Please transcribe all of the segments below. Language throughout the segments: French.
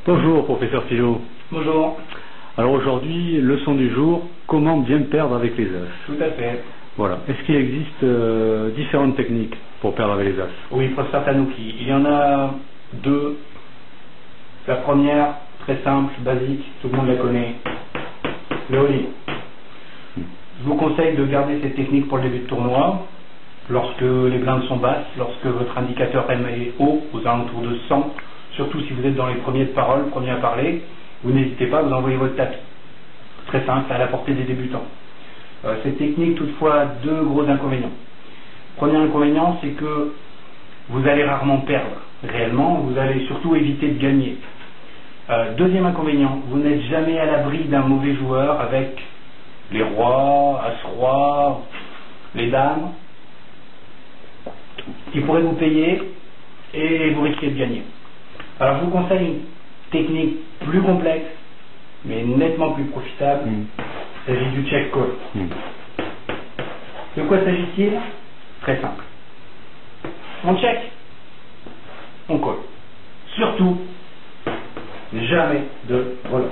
Bonjour professeur Philo. Bonjour. Alors aujourd'hui, leçon du jour, comment bien perdre avec les as. Tout à fait. Voilà. Est-ce qu'il existe différentes techniques pour perdre avec les as? Oui, professeur Tanouki. Il y en a deux. La première, très simple, basique, tout le monde la connaît. Le all-in. Je vous conseille de garder cette technique pour le début de tournoi. Lorsque les blindes sont basses, lorsque votre indicateur M est haut, aux alentours de 100, surtout si vous êtes dans les premiers de parole, premiers à parler, vous n'hésitez pas à vous envoyer votre tapis. Très simple, à la portée des débutants. Cette technique, toutefois, a deux gros inconvénients. Premier inconvénient, c'est que vous allez rarement perdre. Réellement, vous allez surtout éviter de gagner. Deuxième inconvénient, vous n'êtes jamais à l'abri d'un mauvais joueur avec les rois, as-roi, les dames, qui pourraient vous payer et vous risquez de gagner. Alors je vous conseille une technique plus complexe, mais nettement plus profitable. Il s'agit du check call. De quoi s'agit-il? Très simple. On check, on call. Surtout, jamais de relance.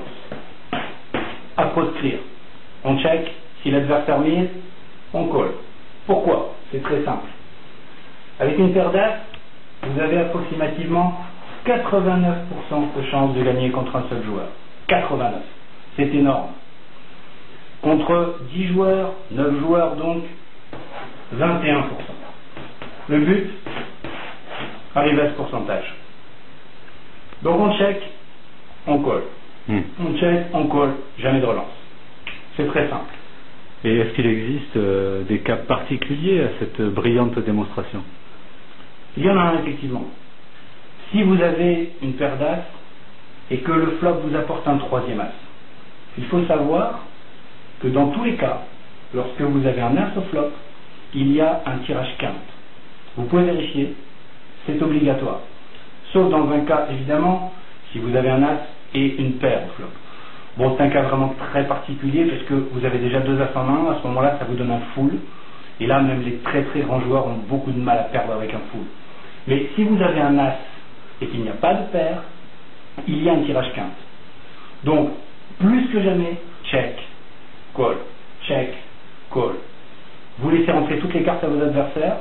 À proscrire. On check, si l'adversaire mise, on call. Pourquoi? C'est très simple. Avec une paire d'as, vous avez approximativement 89% de chances de gagner contre un seul joueur. 89. C'est énorme. Contre 10 joueurs, 9 joueurs donc, 21%. Le but, arriver à ce pourcentage. Donc on check, on colle. On check, on colle, jamais de relance. C'est très simple. Et est-ce qu'il existe des cas particuliers à cette brillante démonstration? Il y en a un effectivement. Si vous avez une paire d'as et que le flop vous apporte un troisième as, il faut savoir que dans tous les cas, lorsque vous avez un as au flop, il y a un tirage quinte. Vous pouvez vérifier, c'est obligatoire. Sauf dans un cas, évidemment, si vous avez un as et une paire au flop. Bon, c'est un cas vraiment très particulier parce que vous avez déjà deux as en main, à ce moment-là, ça vous donne un full. Et là, même les très très grands joueurs ont beaucoup de mal à perdre avec un full. Mais si vous avez un as et qu'il n'y a pas de paire, il y a un tirage quinte. Donc, plus que jamais, check, call, check, call. Vous laissez rentrer toutes les cartes à vos adversaires,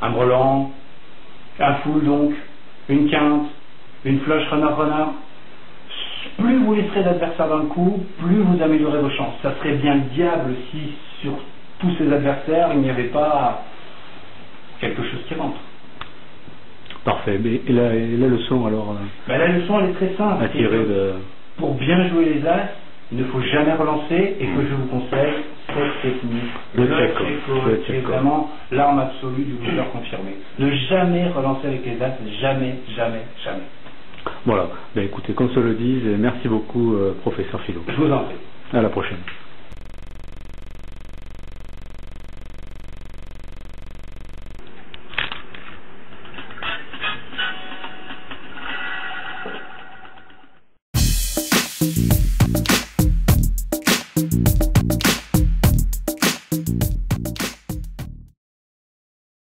un brelan, un full donc, une quinte, une flush runner-runner. Plus vous laisserez d'adversaires d'un coup, plus vous améliorez vos chances. Ça serait bien le diable si sur tous ces adversaires, il n'y avait pas quelque chose qui rentre. Parfait. Et la leçon alors La leçon elle est très simple. Pour bien jouer les as, il ne faut jamais relancer et que je vous conseille cette technique. Le check call, c'est vraiment l'arme absolue du joueur confirmé. Ne jamais relancer avec les as, jamais, jamais, jamais. Voilà. Ben écoutez, qu'on se le dise, merci beaucoup professeur Philo. Je vous en prie. À la prochaine.